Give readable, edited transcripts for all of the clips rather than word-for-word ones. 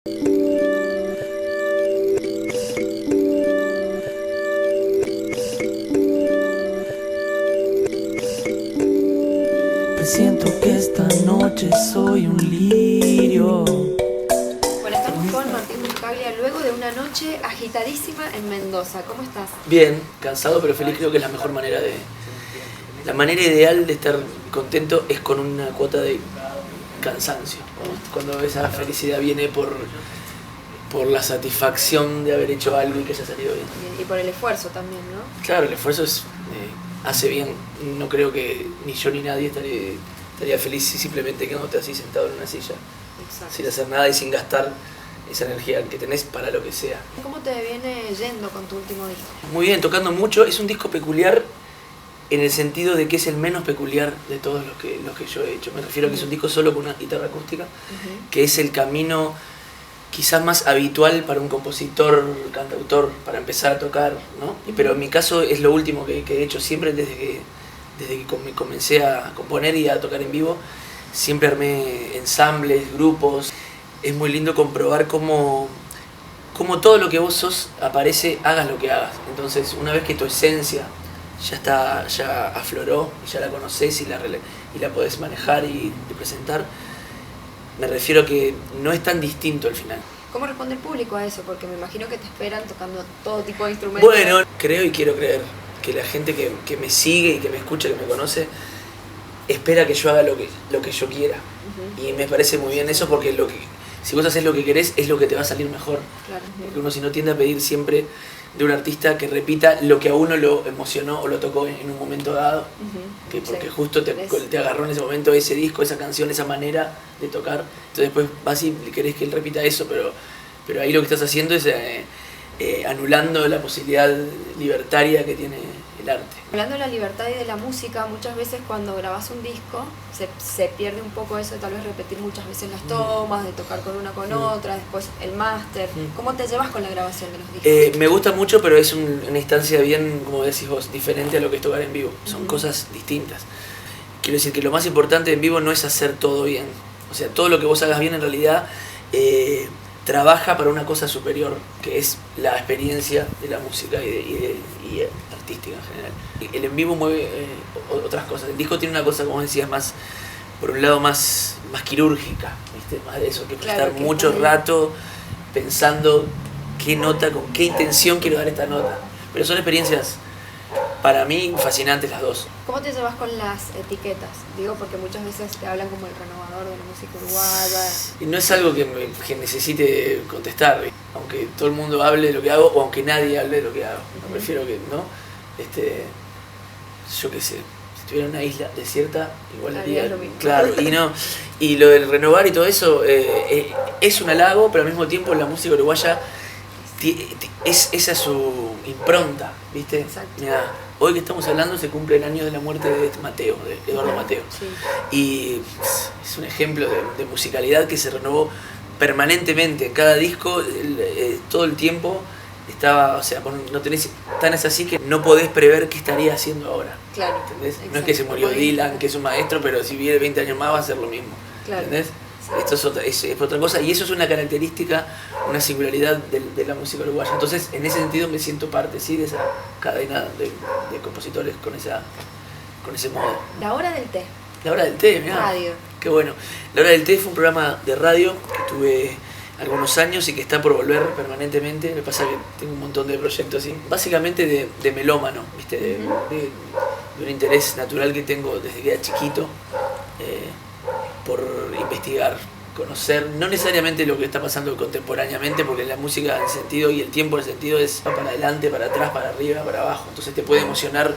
Siento que esta noche soy un lirio. Bueno, estamos con Martín Buscaglia luego de una noche agitadísima en Mendoza. ¿Cómo estás? Bien, cansado pero feliz. Creo que es la mejor manera de... La manera ideal de estar contento es con una cuota de cansancio. Cuando esa felicidad viene por la satisfacción de haber hecho algo y que haya salido bien. Y por el esfuerzo también, ¿no? Claro, el esfuerzo hace bien. No creo que ni yo ni nadie estaría feliz si simplemente quedándote así sentado en una silla. Exacto. Sin hacer nada y sin gastar esa energía que tenés para lo que sea. ¿Cómo te viene yendo con tu último disco? Muy bien, tocando mucho. Es un disco peculiar en el sentido de que es el menos peculiar de todos los que yo he hecho. Me refiero a que es un disco solo con una guitarra acústica, que es el camino quizás más habitual para un compositor, cantautor, para empezar a tocar, ¿no? Pero en mi caso es lo último que he hecho siempre desde que comencé a componer y a tocar en vivo. Siempre armé ensambles, grupos. Es muy lindo comprobar cómo todo lo que vos sos aparece, hagas lo que hagas. Entonces, una vez que tu esencia ya afloró, ya la conocés y la podés manejar y presentar, me refiero a que no es tan distinto al final. ¿Cómo responde el público a eso? Porque me imagino que te esperan tocando todo tipo de instrumentos. Bueno, creo y quiero creer que la gente que me sigue y que me escucha, que me conoce, espera que yo haga lo que yo quiera. Y me parece muy bien eso, porque si vos haces lo que querés, es lo que te va a salir mejor. Claro. Porque uno si no tiende a pedir siempre de un artista que repita lo que a uno lo emocionó o lo tocó en un momento dado, porque justo te agarró en ese momento ese disco, esa canción, esa manera de tocar. Entonces después vas y querés que él repita eso, pero ahí lo que estás haciendo es anulando la posibilidad libertaria que tiene el arte. Hablando de la libertad y de la música, muchas veces cuando grabás un disco se pierde un poco eso de tal vez repetir muchas veces las tomas, de tocar con una con otra, después el máster. ¿Cómo te llevas con la grabación de los discos? Me gusta mucho, pero es una instancia bien, como decís vos, diferente a lo que es tocar en vivo. Son cosas distintas. Quiero decir que lo más importante en vivo no es hacer todo bien. O sea, todo lo que vos hagas bien en realidad trabaja para una cosa superior, que es la experiencia de la música y artística en general. El en vivo mueve otras cosas. El disco tiene una cosa, como decías, más, por un lado más quirúrgica, ¿viste? Más de eso, que Claro, estar que mucho también rato pensando qué nota, con qué intención quiero dar esta nota. Pero son experiencias, para mí, fascinantes las dos. ¿Cómo te llevas con las etiquetas? Digo, porque muchas veces te hablan como el renovador de la música uruguaya. Y no es algo que necesite contestar, aunque todo el mundo hable de lo que hago o aunque nadie hable de lo que hago. Me refiero que, ¿no? Yo qué sé, si estuviera en una isla desierta, igual haría lo mismo. Claro, y lo del renovar y todo eso es un halago, pero al mismo tiempo la música uruguaya esa es su impronta, ¿viste? Exacto. Mirá, hoy que estamos hablando se cumple el año de la muerte de Eduardo Mateo. Sí. Y es un ejemplo de musicalidad que se renovó permanentemente. En cada disco, todo el tiempo estaba, o sea, no tenés, tan es así que no podés prever qué estaría haciendo ahora. Claro. ¿Entendés? Exacto. No es que se murió Dylan, que es un maestro, pero si viene 20 años más va a ser lo mismo. Claro. ¿Entendés? Esto es otra cosa, y eso es una característica, una singularidad de la música uruguaya. Entonces, en ese sentido me siento parte, sí, de esa cadena de compositores con ese modo. La hora del té. La hora del té, mirá. Radio. Qué bueno. La hora del té fue un programa de radio que tuve algunos años y que está por volver permanentemente. Me pasa que tengo un montón de proyectos así. Básicamente de melómano, ¿viste? De un interés natural que tengo desde que era chiquito. Por investigar, conocer, no necesariamente lo que está pasando contemporáneamente, porque la música en el sentido y el tiempo en el sentido es para adelante, para atrás, para arriba, para abajo. Entonces te puede emocionar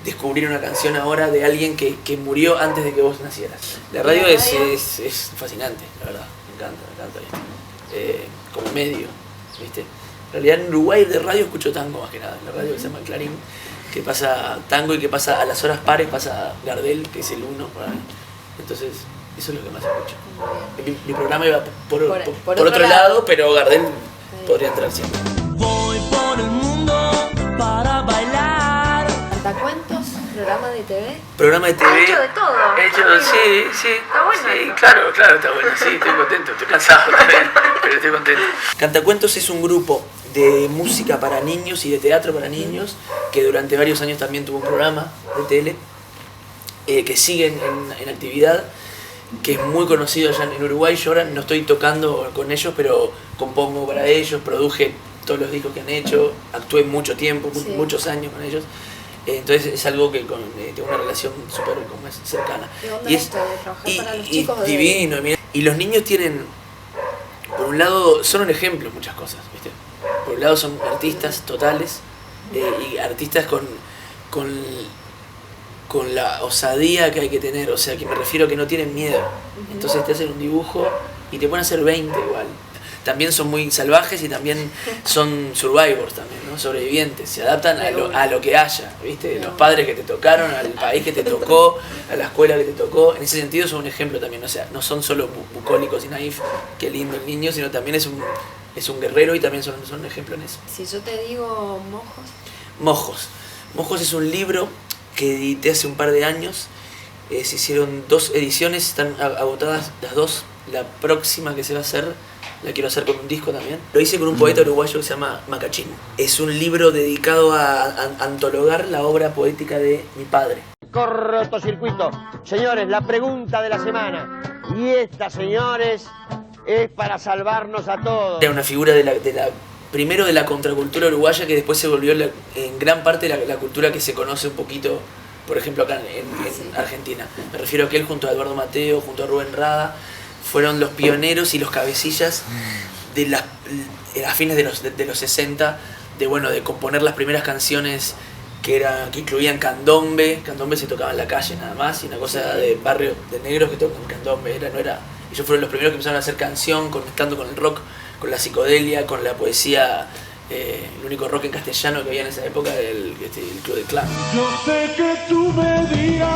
descubrir una canción ahora de alguien que murió antes de que vos nacieras. La radio es fascinante, la verdad, me encanta. Como medio, ¿viste? En realidad en Uruguay de radio escucho tango más que nada, la radio que se llama Clarín, que pasa tango y que pasa a las horas pares, pasa Gardel, que es el uno para mí. Entonces, eso es lo que más escucho. Mi programa iba por otro lado, pero Gardel podría entrar siempre. Voy por el mundo para bailar. ¿Cantacuentos? ¿Programa de TV? Programa de TV. Ha hecho de todo. Sí. Está bueno. Sí, claro, está bueno. Sí, estoy contento, estoy cansado también, pero estoy contento. Cantacuentos es un grupo de música para niños y de teatro para niños que durante varios años también tuvo un programa de tele que sigue en actividad, que es muy conocido allá en Uruguay. Yo ahora no estoy tocando con ellos, pero compongo para ellos, produje todos los discos que han hecho, actué mucho tiempo, muchos años con ellos. Entonces es algo que tengo una relación súper cercana. Y es trabajar para los chicos divino. Mira. Y los niños tienen, por un lado, son un ejemplo en muchas cosas, ¿viste? Por un lado son artistas totales, y artistas con la osadía que hay que tener, o sea, que me refiero a que no tienen miedo. Entonces te hacen un dibujo y te pueden hacer 20 igual. También son muy salvajes y también son survivors también, ¿no? Sobrevivientes, se adaptan a lo que haya, ¿viste? Los padres que te tocaron, al país que te tocó, a la escuela que te tocó. En ese sentido son un ejemplo también, o sea, no son solo bucólicos y naif, qué lindo el niño, sino también es un guerrero y también son un ejemplo en eso. Si yo te digo Mojos. Mojos es un libro que edité hace un par de años. Se hicieron 2 ediciones, están agotadas las 2. La próxima que se va a hacer la quiero hacer con un disco también. Lo hice con un poeta uruguayo que se llama Macachín. Es un libro dedicado a antologar la obra poética de mi padre. Cortocircuito. Señores, la pregunta de la semana. Y esta, señores, es para salvarnos a todos. Era una figura primero de la contracultura uruguaya, que después se volvió en gran parte la cultura que se conoce un poquito, por ejemplo, acá en Argentina. Me refiero a que él junto a Eduardo Mateo, junto a Rubén Rada, fueron los pioneros y los cabecillas a fines de los 60 de componer las primeras canciones que incluían candombe. Candombe se tocaba en la calle nada más, y una cosa de barrio de negros que tocan candombe. Ellos fueron los primeros que empezaron a hacer canción, conectando con el rock, con la psicodelia, con la poesía. El único rock en castellano que había en esa época era el Club del Clan. Yo sé que tú me dirás.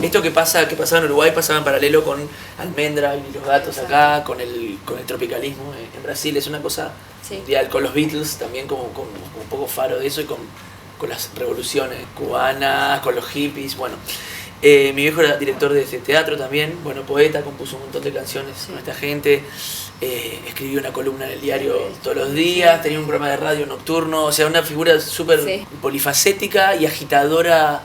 Esto que pasaba en Uruguay pasaba en paralelo con Almendra y Los Gatos acá, con el tropicalismo en Brasil. Es una cosa mundial, con los Beatles también como un poco faro de eso, y con las revoluciones cubanas, con los hippies. Bueno, mi viejo era director de teatro también, poeta, compuso un montón de canciones con esta gente. Escribió una columna en el diario todos los días, tenía un programa de radio nocturno, o sea, una figura súper polifacética y agitadora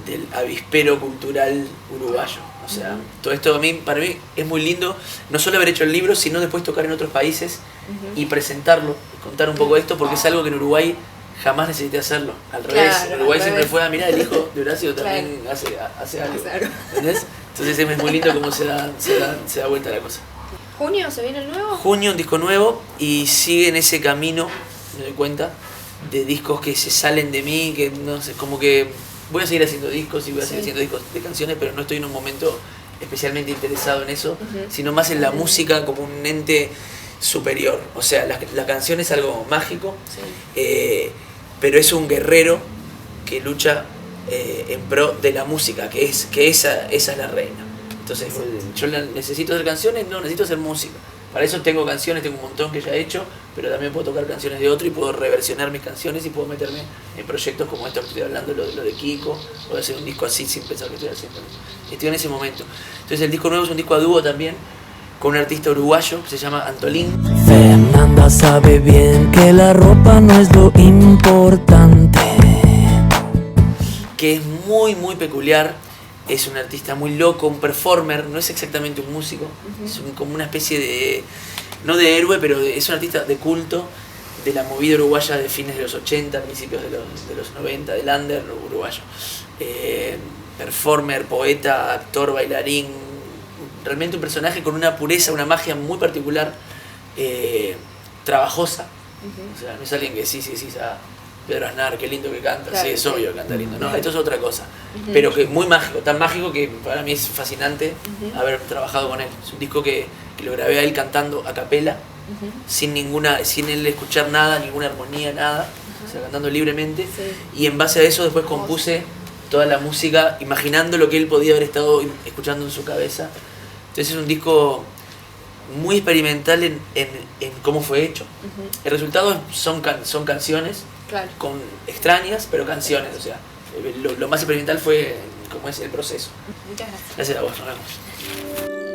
del avispero cultural uruguayo. O sea, todo esto para mí es muy lindo, no solo haber hecho el libro, sino después tocar en otros países y presentarlo, contar un poco esto, porque es algo que en Uruguay jamás necesité hacerlo. Al revés, en Uruguay siempre fue, mirá, el hijo de Horacio también hace algo. ¿Entendés? Entonces es muy lindo cómo se da vuelta la cosa. ¿Junio se viene el nuevo? Junio, un disco nuevo, y sigue en ese camino, me doy cuenta, de discos que se salen de mí, que no sé, como que voy a seguir haciendo discos y voy a seguir haciendo discos de canciones, pero no estoy en un momento especialmente interesado en eso, sino más en la música como un ente superior. O sea, la canción es algo mágico, pero es un guerrero que lucha en pro de la música, que esa es la reina. Entonces, yo necesito hacer canciones, no, necesito hacer música. Para eso tengo canciones, tengo un montón que ya he hecho, pero también puedo tocar canciones de otro y puedo reversionar mis canciones y puedo meterme en proyectos como esto que estoy hablando, lo de Kiko, o de hacer un disco así sin pensar que estoy haciendo. Estoy en ese momento. Entonces el disco nuevo es un disco a dúo también, con un artista uruguayo que se llama Antolín. Fernanda sabe bien que la ropa no es lo importante. Que es muy, muy peculiar. Es un artista muy loco, un performer, no es exactamente un músico, es como una especie de, no de héroe, pero es un artista de culto de la movida uruguaya de fines de los 80, principios de los 90, del under uruguayo. Performer, poeta, actor, bailarín, realmente un personaje con una pureza, una magia muy particular, trabajosa. O sea, no es alguien que sí, Pedro Aznar, qué lindo que canta, claro, sí, es obvio que canta lindo. No, esto es otra cosa, pero que muy mágico, tan mágico que para mí es fascinante haber trabajado con él. Es un disco que lo grabé a él cantando a capela, sin él escuchar nada, ninguna armonía, nada, o sea, cantando libremente, y en base a eso después compuse toda la música, imaginando lo que él podía haber estado escuchando en su cabeza. Entonces es un disco muy experimental en cómo fue hecho. Ujú. El resultado son canciones Claro. extrañas, pero canciones, o sea, lo más experimental fue como es el proceso. Muchas gracias. Gracias a vos, nos vemos.